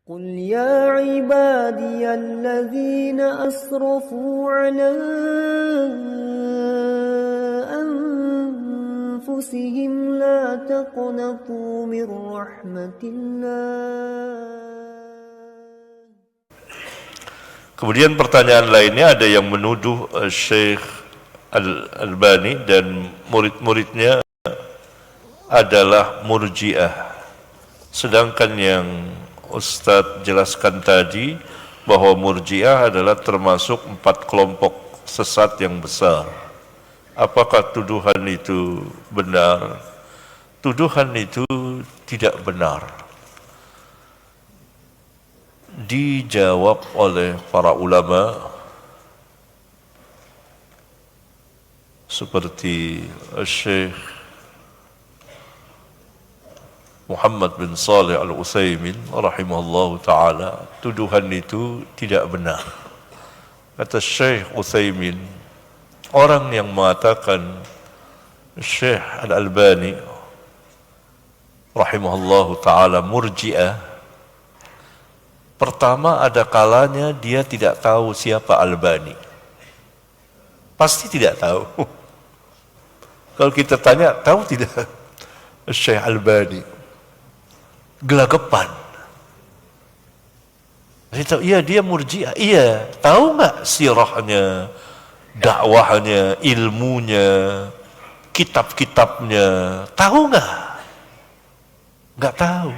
قل يا عبادي الذين أسرفوا على أنفسهم لا تقنطوا من رحمة الله. Kemudian pertanyaan lainnya, ada yang menuduh Syekh Al-Albani dan murid-muridnya adalah murji'ah. Sedangkan yang Ustadz jelaskan tadi bahwa murji'ah adalah termasuk 4 kelompok sesat yang besar. Apakah tuduhan itu benar? Tuduhan itu tidak benar. Dijawab oleh para ulama seperti Syekh Muhammad bin Salih Al-Utsaimin rahimahullahu ta'ala, tuduhan itu tidak benar. Kata Syekh Utsaimin, orang yang mengatakan Syekh Al-Albani rahimahullahu ta'ala murji'ah, pertama ada kalanya dia tidak tahu siapa Albani. Pasti tidak tahu. Kalau kita tanya, tahu tidak Syekh Albani? Gelagapan. Iya, dia murji'ah. Iya, tahu nggak sirahnya, dakwahnya, ilmunya, kitab-kitabnya? Tahu nggak? Nggak tahu.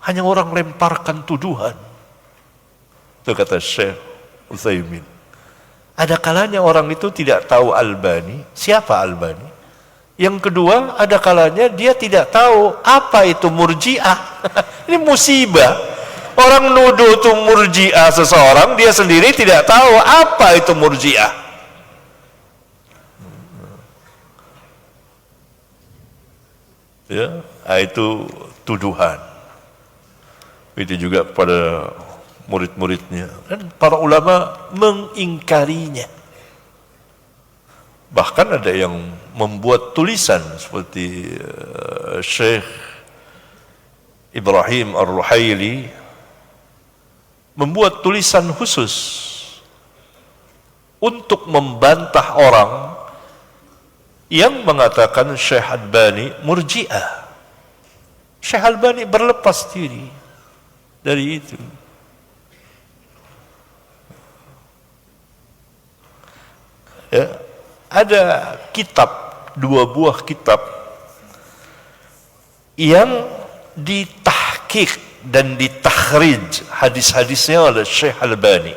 Hanya orang lemparkan tuduhan. Itu kata Syekh Utsaimin. Ada kalanya orang itu tidak tahu Albani. Siapa Albani? Yang kedua, ada kalanya dia tidak tahu apa itu murji'ah. Ini musibah. Orang nuduh itu murji'ah seseorang, dia sendiri tidak tahu apa itu murji'ah. Ya, itu tuduhan. Itu juga pada murid-muridnya, dan para ulama mengingkarinya. Bahkan ada yang membuat tulisan seperti Syekh Ibrahim Ar-Ruhaili membuat tulisan khusus untuk membantah orang yang mengatakan Syekh Albani murji'ah. Syekh Albani berlepas diri dari itu. Ya, ada kitab, 2 buah kitab yang ditahqiq dan ditakhrij hadis-hadisnya oleh Syekh Albani.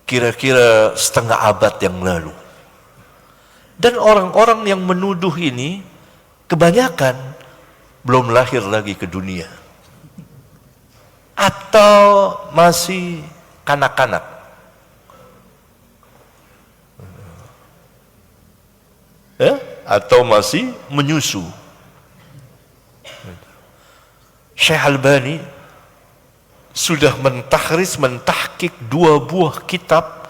Kira-kira setengah abad yang lalu. Dan orang-orang yang menuduh ini kebanyakan belum lahir lagi ke dunia, atau masih kanak-kanak. Ya? Atau masih menyusu. Syekh Albani sudah mentahqiq 2 buah kitab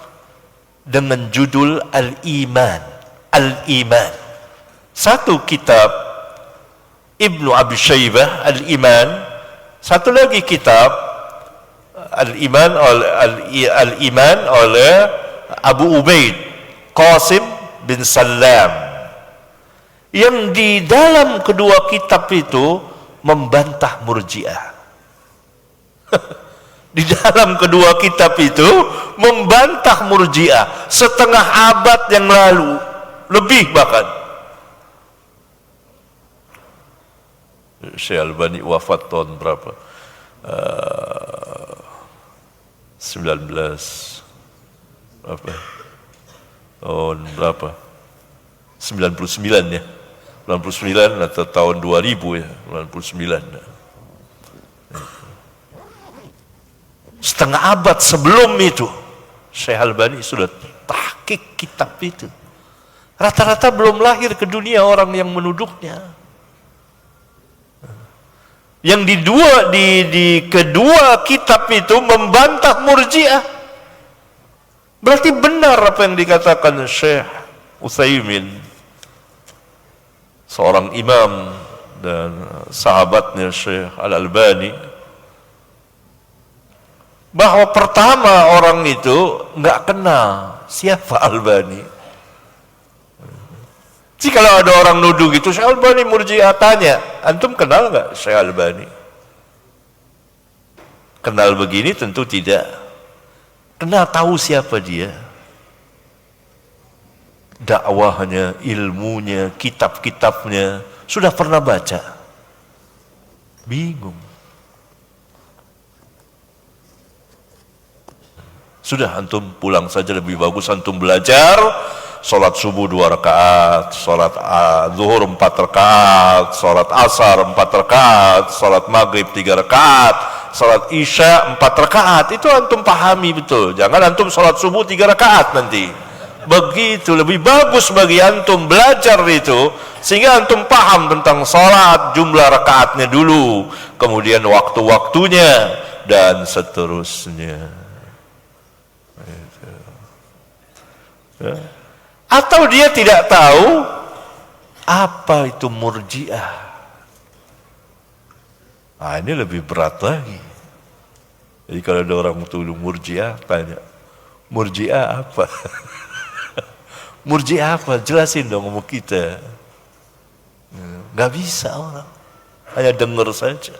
dengan judul Al-Iman. Al-Iman. Satu kitab Ibnu Abi Syaibah, Al-Iman. Satu lagi kitab Al-Iman oleh Abu Ubaid Qasim bin Salam, yang di dalam kedua kitab itu membantah murji'ah. Di dalam kedua kitab itu membantah murji'ah setengah abad yang lalu, lebih bahkan. Syekh Albani wafat tahun berapa? 19 berapa? Tahun berapa? 99 ya. 99 atau tahun 2000 ya, 99. Setengah abad sebelum itu Syekh Albani sudah tahqiq kitab itu. Rata-rata belum lahir ke dunia orang yang menuduhnya. Yang di kedua kitab itu membantah murji'ah. Berarti benar apa yang dikatakan Syekh Utsaimin, seorang imam dan sahabatnya Syekh Al-Albani, bahwa pertama orang itu nggak kenal siapa Albani. Jadi kalau ada orang nuduh gitu, Syekh Albani Murji'ah, tanya, antum kenal nggak Syekh Albani? Kenal begini tentu tidak. Kenal, tahu siapa dia. Dakwahnya, ilmunya, kitab-kitabnya, sudah pernah baca. Bingung. Sudah, antum pulang saja, lebih bagus antum belajar. Sholat subuh 2 rakaat, sholat zuhur 4 rakaat, sholat asar 4 rakaat, sholat maghrib 3 rakaat, sholat isya 4 rakaat. Itu antum pahami betul. Jangan antum sholat subuh 3 rakaat nanti. Begitu, lebih bagus bagi antum belajar itu, sehingga antum paham tentang sholat, jumlah rakaatnya dulu, kemudian waktu-waktunya, dan seterusnya. Ya. Atau dia tidak tahu apa itu Murji'ah. Nah, ini lebih berat lagi. Jadi kalau ada orang tuduh Murji'ah, tanya, Murji'ah apa? Murji'ah apa? Jelasin dong sama kita. Gak bisa orang, hanya dengar saja.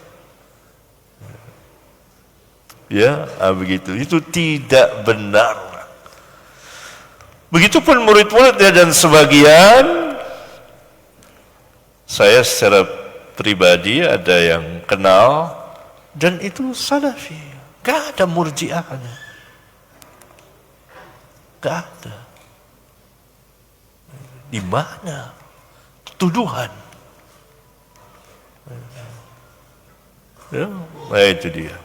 Ya, begitu. Itu tidak benar. Begitupun murid-muridnya dan sebagian, saya secara pribadi ada yang kenal, dan itu salafi. Gak ada Murji'ahnya. Gak ada. Di mana tuduhan? Ya, nah itu dia.